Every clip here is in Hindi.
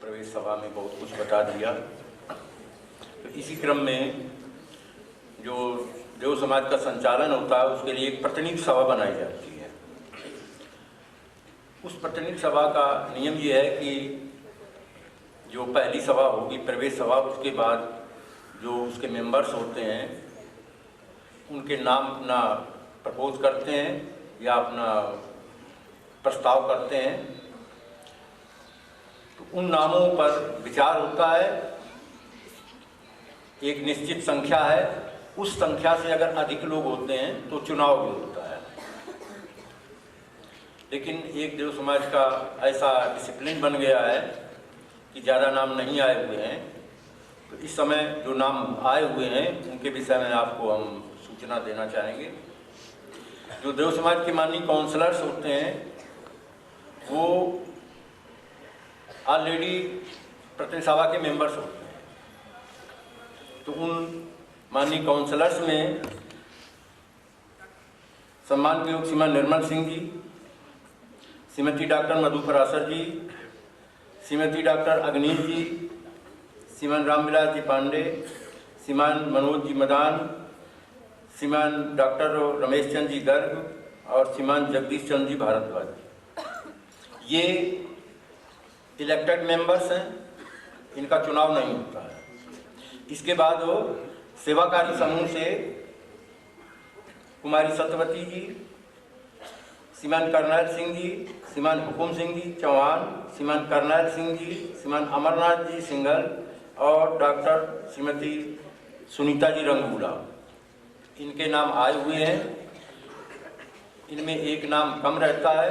प्रवेश सभा में बहुत कुछ बता दिया। तो इसी क्रम में जो देव समाज का संचालन होता है उसके लिए एक प्रतिनिधि सभा बनाई जाती है। उस प्रतिनिधि सभा का नियम ये है कि जो पहली सभा होगी प्रवेश सभा, उसके बाद जो उसके मेंबर्स होते हैं उनके नाम अपना प्रपोज करते हैं या अपना प्रस्ताव करते हैं। तो उन नामों पर विचार होता है, एक निश्चित संख्या है, उस संख्या से अगर अधिक लोग होते हैं तो चुनाव भी होता है। लेकिन एक देव समाज का ऐसा डिसिप्लिन बन गया है कि ज़्यादा नाम नहीं आए हुए हैं। तो इस समय जो नाम आए हुए हैं उनके विषय में आपको हम सूचना देना चाहेंगे। जो देव समाज के माननीय काउंसलर्स होते हैं वो ऑलरेडी प्रतिनिधि सभा के मेंबर्स होते हैं। तो उन माननीय काउंसलर्स में सम्मान के योग श्रीमान निर्मल सिंह जी, श्रीमती डॉक्टर मधु पराशर जी, श्रीमती डॉक्टर अग्निश जी, श्रीमान रामविलास जी पांडे, श्रीमान मनोज जी मदान, श्रीमान डॉक्टर रमेश चंद्र जी गर्ग और श्रीमान जगदीश चंद्र जी भारद्वाज। ये इलेक्टेड मेंबर्स हैं, इनका चुनाव नहीं होता है। इसके बाद वो सेवाकारी समूह से कुमारी सत्यवती जी, श्रीमान करनैल सिंह जी, श्रीमान हुकुम सिंह जी चौहान, श्रीमान करनैल सिंह जी, श्रीमान अमरनाथ जी सिंघल और डॉक्टर श्रीमती सुनीता जी रंगूला, इनके नाम आए हुए हैं। इनमें एक नाम कम रहता है,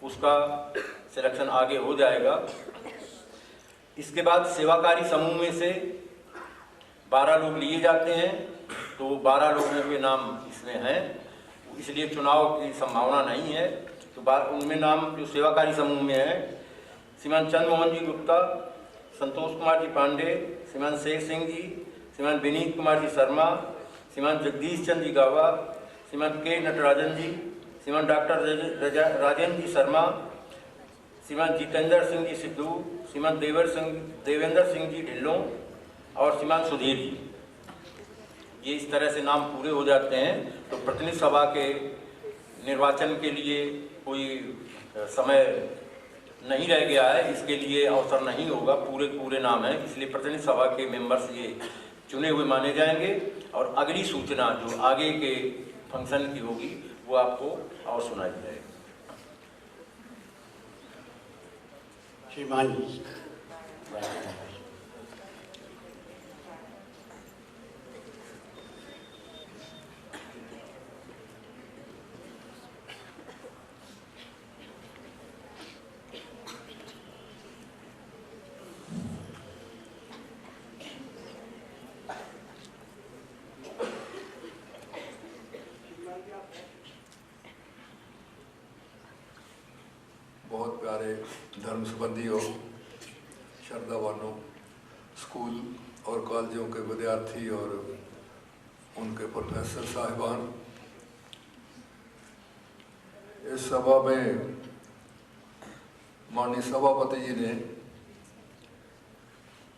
उसका सिलेक्शन आगे हो जाएगा। इसके बाद सेवाकारी समूह में से 12 लोग लिए जाते हैं। तो 12 लोगों के नाम इसमें हैं, इसलिए चुनाव की संभावना नहीं है। तो उनमें नाम जो सेवाकारी समूह में है, श्रीमान चंद्रमोहन जी गुप्ता, संतोष कुमार जी पांडे, श्रीमान शेख सिंह जी, श्रीमान विनीत कुमार जी शर्मा, श्रीमान जगदीश चंद्र जी गावा, श्रीमान के नटराजन जी, श्रीमान डॉक्टर राजेंद्र जी शर्मा, श्रीमान जितेंद्र सिंह जी सिद्धू, श्रीमान देवेंद्र सिंह जी ढिल्लों और श्रीमान सुधीर जी। ये इस तरह से नाम पूरे हो जाते हैं। तो प्रतिनिधि सभा के निर्वाचन के लिए कोई समय नहीं रह गया है, इसके लिए अवसर नहीं होगा, पूरे नाम है। इसलिए प्रतिनिधि सभा के मेंबर्स ये चुने हुए माने जाएंगे और अगली सूचना जो आगे के फंक्शन की होगी वो आपको और सुनाई जाएगी। श्रीमान बहुत प्यारे धर्म संबंधियों, श्रद्धावानों, स्कूल और कॉलेजों के विद्यार्थी और उनके प्रोफेसर साहिबान, इस सभा में माननीय सभापति जी ने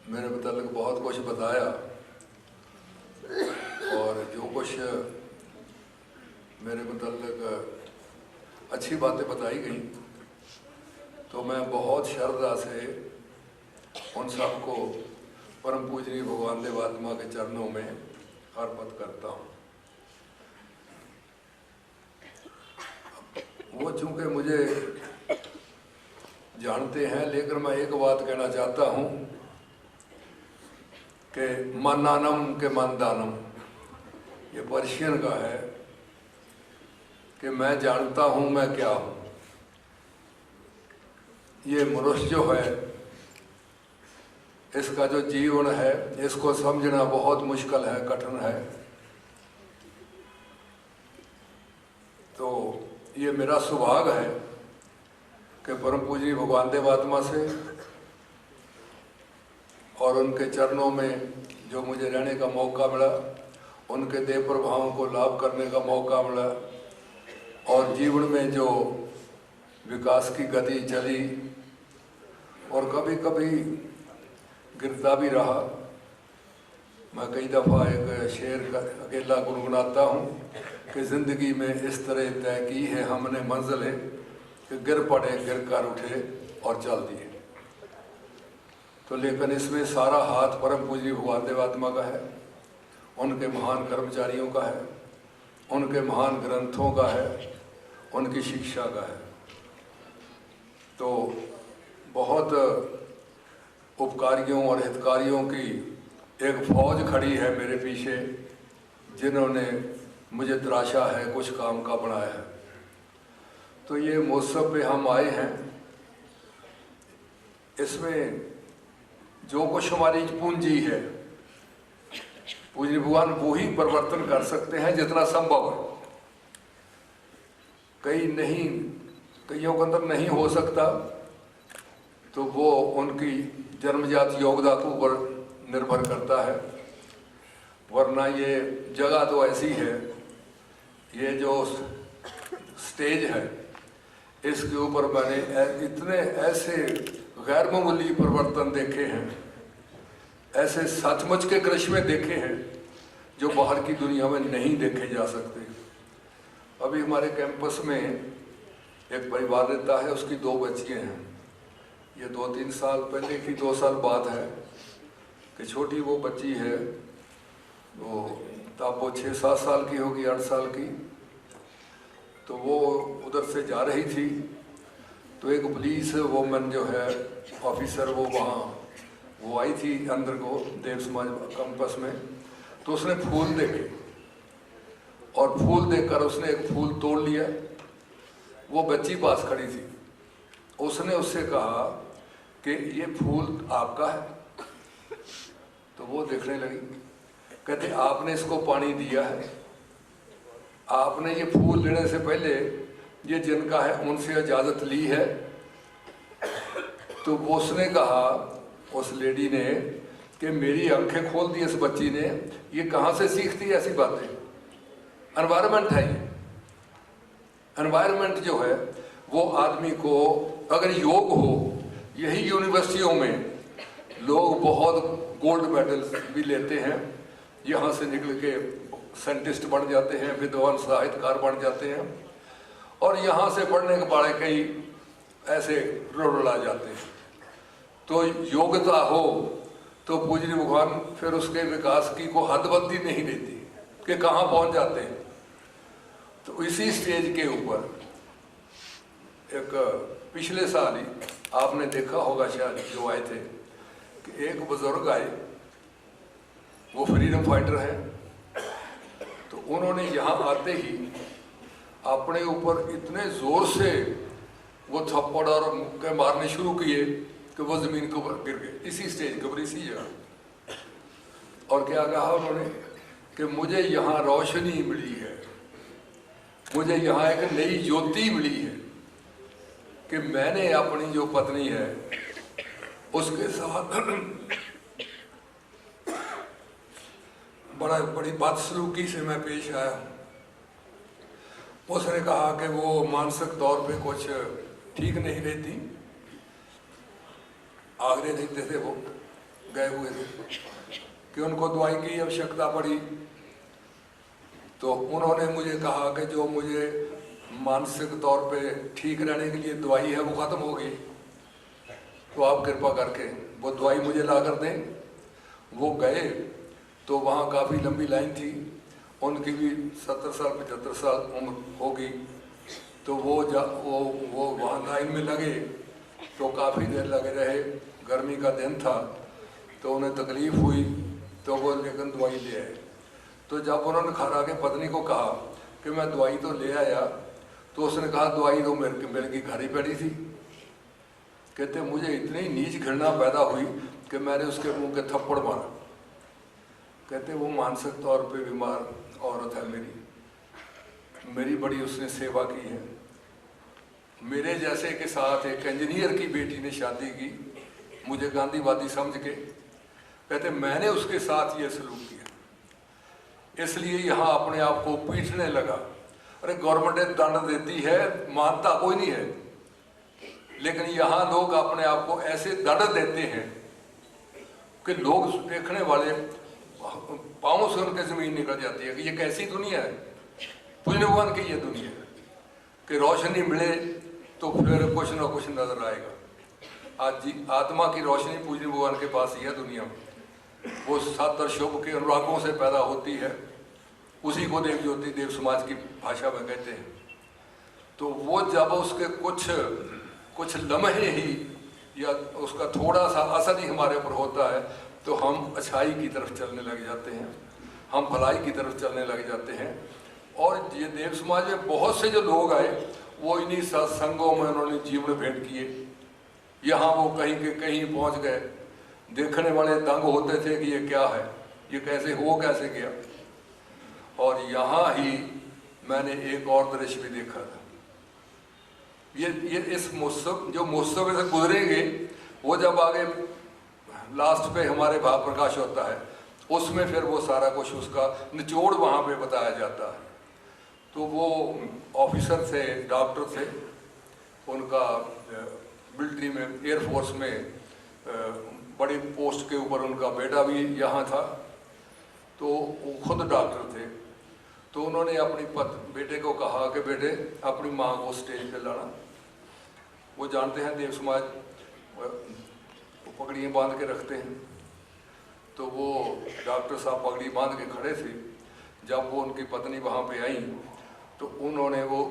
मेरे मुतालिक बहुत कुछ बताया और जो कुछ मेरे मुतालिक अच्छी बातें बताई गई, तो मैं बहुत श्रद्धा से उन सबको परम पूजनीय भगवान देव आत्मा के चरणों में अर्पित करता हूँ। वो चूँकि मुझे जानते हैं, लेकिन मैं एक बात कहना चाहता हूँ कि मन्नानम के मनदानम, ये पर्शियन का है कि मैं जानता हूँ मैं क्या हूँ। ये मनुष्य जो है, इसका जो जीवन है, इसको समझना बहुत मुश्किल है, कठिन है। तो ये मेरा सौभाग्य है कि परम पूजनीय भगवान देव आत्मा से और उनके चरणों में जो मुझे रहने का मौका मिला, उनके देव प्रभावों को लाभ करने का मौका मिला और जीवन में जो विकास की गति चली और कभी कभी गिरता भी रहा। मैं कई दफ़ा एक शेर का अकेला गुनगुनाता हूँ कि ज़िंदगी में इस तरह तय की है हमने मंजिलें कि गिर पड़े गिर कर उठे और चल दिए। तो लेकिन इसमें सारा हाथ परम पूज्य भगवान देवात्मा का है, उनके महान कर्मचारियों का है, उनके महान ग्रंथों का है, उनकी शिक्षा का है। तो बहुत उपकारियों और हितकारियों की एक फौज खड़ी है मेरे पीछे, जिन्होंने मुझे तराशा है, कुछ काम का बनाया है। तो ये महोत्सव पे हम आए हैं, इसमें जो कुछ हमारी पूंजी है, पूज्य भगवान वो ही परिवर्तन कर सकते हैं जितना संभव है। कईयों के अंदर नहीं हो सकता, तो वो उनकी जन्मजात योग्यता के ऊपर निर्भर करता है। वरना ये जगह तो ऐसी है, ये जो स्टेज है, इसके ऊपर मैंने इतने ऐसे गैर मामूली परिवर्तन देखे हैं, ऐसे सचमुच के करिश्मे देखे हैं जो बाहर की दुनिया में नहीं देखे जा सकते। अभी हमारे कैंपस में एक परिवार रहता है, उसकी 2 बच्चियाँ हैं। ये 2-3 साल पहले की 2 साल बाद है कि छोटी वो बच्ची है, वो तब वो 6-7 साल की होगी, 8 साल की। तो वो उधर से जा रही थी, तो एक पुलिस वोमन जो है ऑफिसर, वो आई थी अंदर को देव समाज कैंपस में। तो उसने फूल देखे और फूल देखकर उसने एक फूल तोड़ लिया। वो बच्ची पास खड़ी थी, उसने उससे कहा कि ये फूल आपका है? तो वो देखने लगी, कहते आपने इसको पानी दिया है, आपने ये फूल लेने से पहले ये जिनका है उनसे इजाज़त ली है? तो उसने कहा, उस लेडी ने, कि मेरी आंखें खोल दी इस बच्ची ने, ये कहाँ से सीखती है ऐसी बातें? एनवायरनमेंट है ये। एनवायरनमेंट जो है वो आदमी को, अगर योग हो, यही यूनिवर्सिटियों में लोग बहुत गोल्ड मेडल भी लेते हैं, यहाँ से निकल के साइंटिस्ट बन जाते हैं, विद्वान साहित्यकार बन जाते हैं, और यहाँ से पढ़ने के बाद कई ऐसे रुला जाते हैं। तो योग्यता हो तो पूज्य भगवान फिर उसके विकास की को हदबंदी नहीं देती कि कहाँ पहुँच जाते हैं। तो इसी स्टेज के ऊपर एक पिछले साल ही आपने देखा होगा शायद, जो आए थे, कि एक बुजुर्ग आए, वो फ्रीडम फाइटर है। तो उन्होंने यहाँ आते ही अपने ऊपर इतने जोर से वो थप्पड़ और मुक्के मारने शुरू किए कि वो जमीन के ऊपर गिर गए, इसी स्टेज के ऊपर, इसी जगह। और क्या कहा उन्होंने कि मुझे यहाँ रोशनी मिली है, मुझे यहाँ एक नई ज्योति मिली है कि मैंने अपनी जो पत्नी है उसके साथ बड़ी बदसलूकी से मैं पेश आया। उसने कहा कि वो मानसिक तौर पे कुछ ठीक नहीं रहती, आगरे देखते थे, वो गए हुए थे, कि उनको दवाई की आवश्यकता पड़ी। तो उन्होंने मुझे कहा कि जो मुझे मानसिक तौर पे ठीक रहने के लिए दवाई है वो ख़त्म हो गई, तो आप कृपा करके वो दवाई मुझे ला कर दें। वो गए तो वहाँ काफ़ी लंबी लाइन थी, उनकी भी 70 साल 75 साल उम्र होगी। तो वो वहाँ लाइन में लगे तो काफ़ी देर लगे रहे, गर्मी का दिन था, तो उन्हें तकलीफ़ हुई, तो वो लेकिन दवाई ले आए। तो जब उन्होंने घर आके पत्नी को कहा कि मैं दवाई तो ले आया, तो उसने कहा दवाई तो मेरे की घर ही पड़ी थी। कहते मुझे इतनी नीच घृणा पैदा हुई कि मैंने उसके मुंह के थप्पड़ मारा। कहते वो मानसिक तौर पे बीमार औरत है, मेरी बड़ी उसने सेवा की है। मेरे जैसे के साथ एक इंजीनियर की बेटी ने शादी की, मुझे गांधीवादी समझ के। कहते मैंने उसके साथ ये सलूक किया, इसलिए यहाँ अपने आप को पीटने लगा। अरे गवर्नमेंट दंड देती है, मानता कोई नहीं है। लेकिन यहाँ लोग अपने आप को ऐसे दर्द देते हैं कि लोग देखने वाले पाँव से उनके ज़मीन निकल जाती है कि ये कैसी दुनिया है। पूजनीय भगवान की ये दुनिया है कि रोशनी मिले तो फिर कुछ ना कुछ नजर आएगा। आज आत्मा की रोशनी पूजनीय भगवान के पास ही है दुनिया में। वो सातर शुभ के अनुरागों से पैदा होती है, उसी को देव ज्योति देव समाज की भाषा में कहते हैं। तो वो जब उसके कुछ लम्हे ही या उसका थोड़ा सा असर ही हमारे ऊपर होता है तो हम अच्छाई की तरफ चलने लग जाते हैं, हम भलाई की तरफ चलने लग जाते हैं। और ये देव समाज में बहुत से जो लोग आए वो इन्हीं सत्संगों में उन्होंने जीवन भेंट किए। यहाँ वो कहीं के कहीं पहुँच गए, देखने वाले दंग होते थे कि ये क्या है, ये कैसे कैसे गया। और यहाँ ही मैंने एक और दृश्य भी देखा था। ये इस महोत्सव जो महोत्सव से गुजरेंगे वो जब आगे लास्ट पे हमारे भाव प्रकाश होता है उसमें फिर वो सारा कुछ उसका निचोड़ वहाँ पे बताया जाता है। तो वो ऑफिसर थे, डॉक्टर थे, उनका मिलिट्री में एयरफोर्स में बड़ी पोस्ट के ऊपर उनका बेटा भी यहाँ था, तो वो खुद डॉक्टर थे। तो उन्होंने अपनी बेटे को कहा कि बेटे अपनी माँ को स्टेज पे लाना। वो जानते हैं देव समाज पगड़ियाँ बांध के रखते हैं, तो वो डॉक्टर साहब पगड़ी बांध के खड़े थे। जब वो उनकी पत्नी वहाँ पे आई तो उन्होंने वो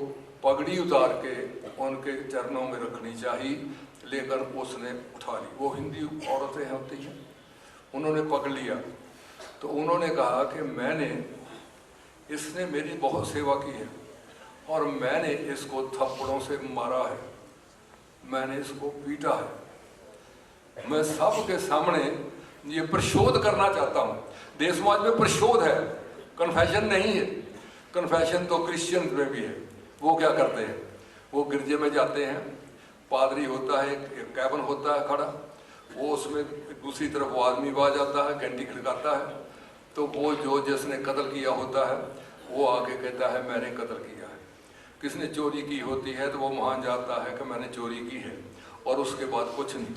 पगड़ी उतार के उनके चरणों में रखनी चाहिए, लेकर उसने उठा ली। वो हिंदी औरतें होती हैं, उन्होंने पकड़ लिया। तो उन्होंने कहा कि इसने मेरी बहुत सेवा की है और मैंने इसको थप्पड़ों से मारा है, मैंने इसको पीटा है। मैं सबके सामने ये प्रशोध करना चाहता हूँ। देव समाज में प्रशोध है, कन्फेशन नहीं है। कन्फेशन तो क्रिश्चियन में भी है। वो क्या करते हैं, वो गिरजे में जाते हैं, पादरी होता है, एक कैबन होता है खड़ा, वो उसमें दूसरी तरफ वो आदमी आ जाता है, घंटी खड़काता है। तो वो जो जिसने कत्ल किया होता है वो आके कहता है मैंने कत्ल किया है। किसने चोरी की होती है तो वो मान जाता है कि मैंने चोरी की है, और उसके बाद कुछ नहीं।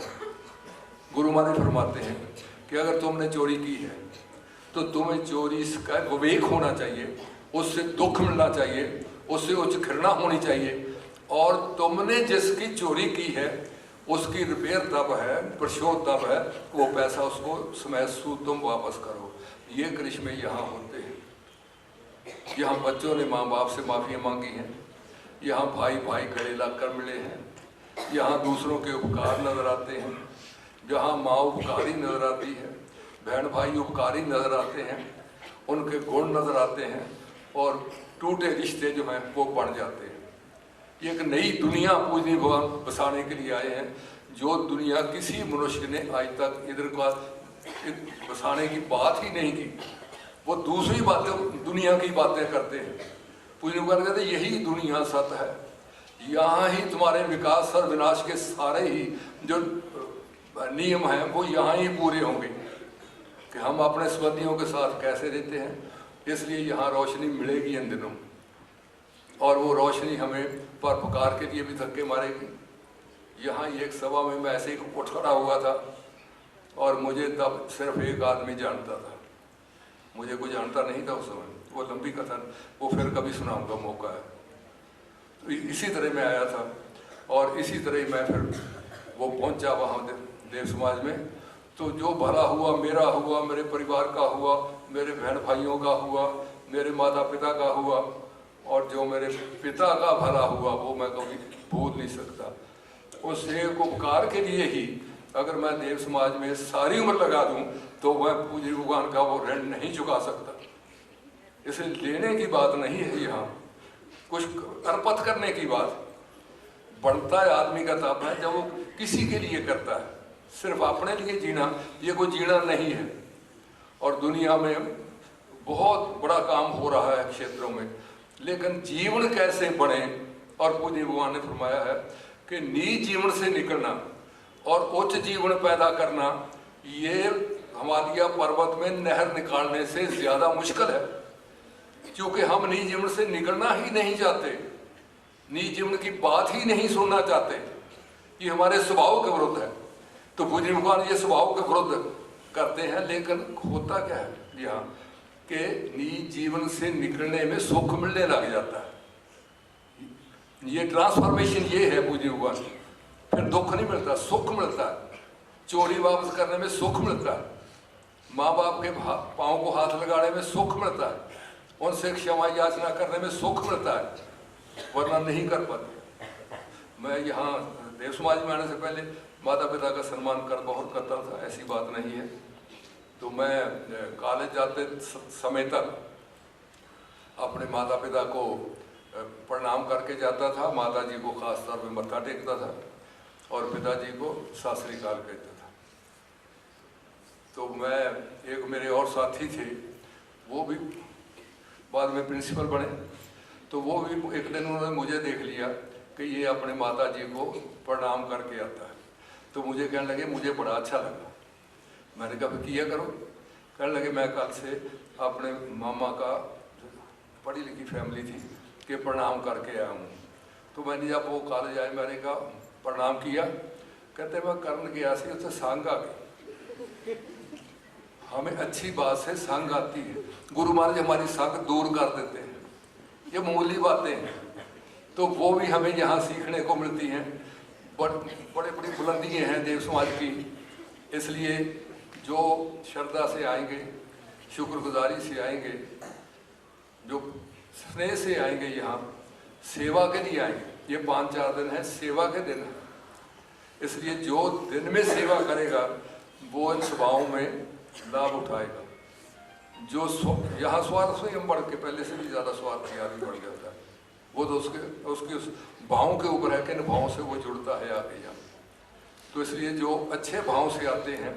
गुरु महाराज फरमाते हैं कि अगर तुमने चोरी की है तो तुम्हें चोरी का विवेक होना चाहिए, उससे दुख मिलना चाहिए, उससे उच्च घृणा होनी चाहिए, और तुमने जिसकी चोरी की है उसकी रिपेयर तब है, प्रशोध तब है, वो पैसा उसको समय सूद तुम वापस करो। ये करिश्मे यहाँ होते हैं। यहाँ बच्चों ने माँ बाप से माफ़ियाँ मांगी हैं, यहाँ भाई भाई गले लगकर मिले हैं, यहाँ दूसरों के उपकार नजर आते हैं, जहाँ माँ उपकारी नजर आती है, बहन भाई उपकारी नजर आते हैं, उनके गुण नजर आते हैं, और टूटे रिश्ते जो हैं वो बन जाते हैं। ये एक नई दुनिया पूजनीय भगवान बसाने के लिए आए हैं, जो दुनिया किसी मनुष्य ने आज तक इधर का बसाने की बात ही नहीं की। वो दूसरी बातें, दुनिया की बातें करते हैं। पूजनीय भगवान कहते हैं यही दुनिया सत्य है, यहाँ ही तुम्हारे विकास और विनाश के सारे ही जो नियम हैं वो यहाँ ही पूरे होंगे कि हम अपने संबंधियों के साथ कैसे रहते हैं। इसलिए यहाँ रोशनी मिलेगी इन दिनों, और वो रोशनी हमें परोपकार के लिए भी धक्के मारेगी। यहाँ एक सभा में मैं ऐसे ही उठ खड़ा हुआ था, और मुझे तब सिर्फ एक आदमी जानता था, मुझे कोई जानता नहीं था उस समय। वो लंबी कथा, वो फिर कभी सुनाऊंगा, मौका है। तो इसी तरह मैं आया था, और इसी तरह मैं फिर वो पहुंचा वहाँ देव समाज में। तो जो भला हुआ, मेरे परिवार का हुआ, मेरे बहन भाइयों का हुआ, मेरे माता पिता का हुआ, और जो मेरे पिता का भला हुआ वो मैं कभी भूल नहीं सकता। उस एक उपकार के लिए ही अगर मैं देव समाज में सारी उम्र लगा दूं तो मैं पूज्य भगवान का वो ऋण नहीं चुका सकता। इसे लेने की बात नहीं है, यहाँ कुछ अर्पण करने की बात। बढ़ता है आदमी का ताप है जब वो किसी के लिए करता है। सिर्फ अपने लिए जीना ये कोई जीना नहीं है। और दुनिया में बहुत बड़ा काम हो रहा है क्षेत्रों में, लेकिन जीवन कैसे बने। और पूज्य भगवान ने फरमाया है कि नीच जीवन से निकलना और उच्च जीवन पैदा करना, ये हिमालय पर्वत में नहर निकालने से ज्यादा मुश्किल है, क्योंकि हम नीच जीवन से निकलना ही नहीं चाहते, नीच जीवन की बात ही नहीं सुनना चाहते। ये हमारे स्वभाव के विरुद्ध है। तो पूज्य भगवान ये स्वभाव के विरुद्ध करते हैं, लेकिन होता क्या है यहाँ कि निज जीवन से निकलने में सुख मिलने लग जाता है। ये ट्रांसफॉर्मेशन ये है पूज्य भगवान। फिर दुख नहीं मिलता, सुख मिलता है। चोरी वापस करने में सुख मिलता है, माँ बाप के पाँव को हाथ लगाने में सुख मिलता है, उनसे क्षमा याचना करने में सुख मिलता है, वरना नहीं कर पाते। मैं यहाँ देव समाज में आने से पहले माता पिता का सम्मान कर बहुत करता था, ऐसी बात नहीं है। तो मैं कॉलेज जाते समय तक अपने माता पिता को प्रणाम करके जाता था। माता जी को खास तौर पे मत्था टेकता था और पिताजी को सत श्री अकाल कहता था। तो मैं, एक मेरे और साथी थे, वो भी बाद में प्रिंसिपल बने, तो वो भी एक दिन उन्होंने मुझे देख लिया कि ये अपने माता जी को प्रणाम करके आता है। तो मुझे कहने लगे, मुझे बड़ा अच्छा लगा। मैंने कहा फिर किया करो। कहने लगे मैं कल से अपने मामा का, पढ़ी लिखी फैमिली थी, कि प्रणाम करके आया हूँ। तो मैंने जब वो कॉलेज आए, मैंने कहा प्रणाम किया। कहते मैं करन गया सी, उससे संग आ गई। हमें अच्छी बात से संग आती है, गुरु महाराज हमारी संग दूर कर देते हैं, ये मूली बातें हैं। तो वो भी हमें यहाँ सीखने को मिलती हैं। बड़ी बड़ी बुलंदियाँ हैं देव समाज की। इसलिए जो श्रद्धा से आएंगे, शुक्रगुजारी से आएंगे, जो स्नेह से आएंगे, यहाँ सेवा के लिए आएंगे। ये 5-4 दिन है, सेवा के दिन है। इसलिए जो दिन में सेवा करेगा वो इन स्वभाव में लाभ उठाएगा। जो यहाँ स्वार्थ से हम बढ़ के, पहले से भी ज़्यादा स्वार्थ आदमी बढ़ जाता है, वो तो उसके उस भावों के ऊपर है कि इन भावों से वो जुड़ता है आगे यहाँ। तो इसलिए जो अच्छे भाव से आते हैं,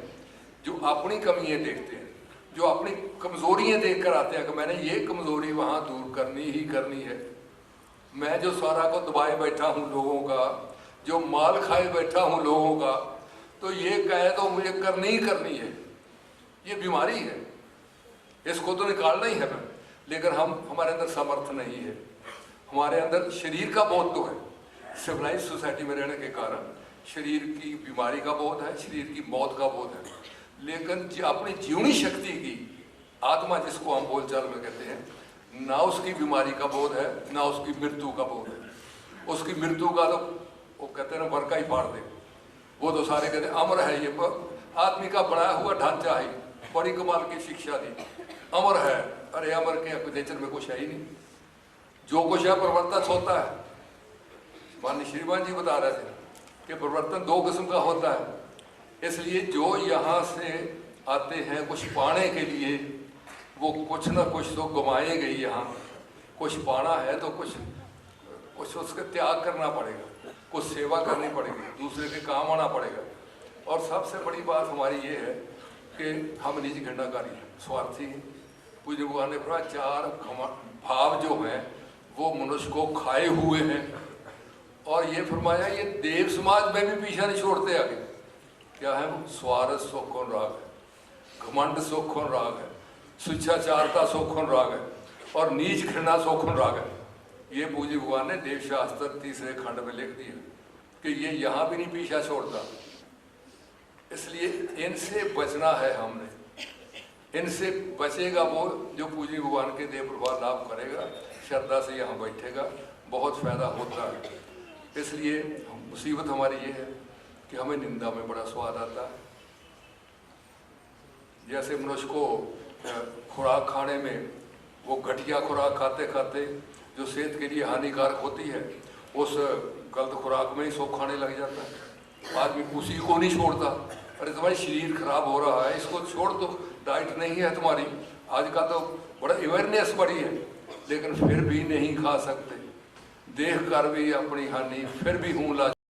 जो अपनी कमियाँ देखते हैं, जो अपनी कमज़ोरियाँ देख कर आते हैं कि मैंने ये कमज़ोरी वहाँ दूर करनी ही करनी है, मैं जो सारा को दबाए बैठा हूँ लोगों का, जो माल खाए बैठा हूँ लोगों का, तो ये कहे तो मुझे करनी ही करनी है। ये बीमारी है, इसको तो निकालना ही है। लेकिन हमारे अंदर सामर्थ्य नहीं है, हमारे अंदर शरीर का बोध तो है। सिविलाइज सोसाइटी में रहने के कारण शरीर की बीमारी का बोध है, शरीर की मौत का बोध है, लेकिन अपनी जीवनी शक्ति की, आत्मा जिसको हम बोलचाल में कहते हैं, ना उसकी बीमारी का बोध है, ना उसकी मृत्यु का बोध है। उसकी मृत्यु का तो वो कहते हैं ना, वर्का ही फाड़ दे। वो तो सारे कहते हैं अमर है, ये आदमी का बनाया हुआ ढांचा है। बड़ी कमाल की शिक्षा दी, अमर है। अरे अमर के नेचर में कुछ है ही नहीं, जो कुछ है परिवर्तन होता है। माननीय श्रीमान जी बता रहे थे कि परिवर्तन 2 किस्म का होता है। इसलिए जो यहाँ से आते हैं कुछ पाने के लिए, वो कुछ ना कुछ तो गंवाएंगे ही। यहाँ कुछ पाना है तो कुछ उसका त्याग करना पड़ेगा, कुछ सेवा करनी पड़ेगी, दूसरे के काम आना पड़ेगा। और सबसे बड़ी बात हमारी ये है कि हम निज घृणाकारी हैं, स्वार्थी हैं। पूज्य भगवान ने कहा 4 भाव जो हैं वो मनुष्य को खाए हुए हैं। और ये फरमाया ये देव समाज में भी पीछा नहीं छोड़ते आगे। क्या है वो? स्वार्थ सोखों राग है, घमंड सोखों राग है, स्वेच्छाचारता सोखों राग है, और नीच घृणा सोखों राग है। ये पूज्य भगवान ने देवशास्त्र 3रे खंड में लिख दिया कि ये यहाँ भी नहीं पीछा छोड़ता। इसलिए इनसे बचना है हमने, इनसे बचेगा वो जो पूज्य भगवान के देव प्रभाव लाभ करेगा, श्रद्धा से यहाँ बैठेगा, बहुत फायदा होता है। इसलिए मुसीबत हमारी ये है कि हमें निंदा में बड़ा स्वाद आता है। जैसे मनुष्य को खुराक खाने में, वो घटिया खुराक खाते खाते जो सेहत के लिए हानिकारक होती है, उस गलत खुराक में ही सब खाने लग जाता है। आदमी उसी को नहीं छोड़ता। अरे तुम्हारी शरीर खराब हो रहा है, इसको छोड़ दो, डाइट नहीं है तुम्हारी। आज का तो बड़ा अवेयरनेस बढ़ी है, लेकिन फिर भी नहीं खा सकते। देख कर भी अपनी हानि, फिर भी हूँ लाज।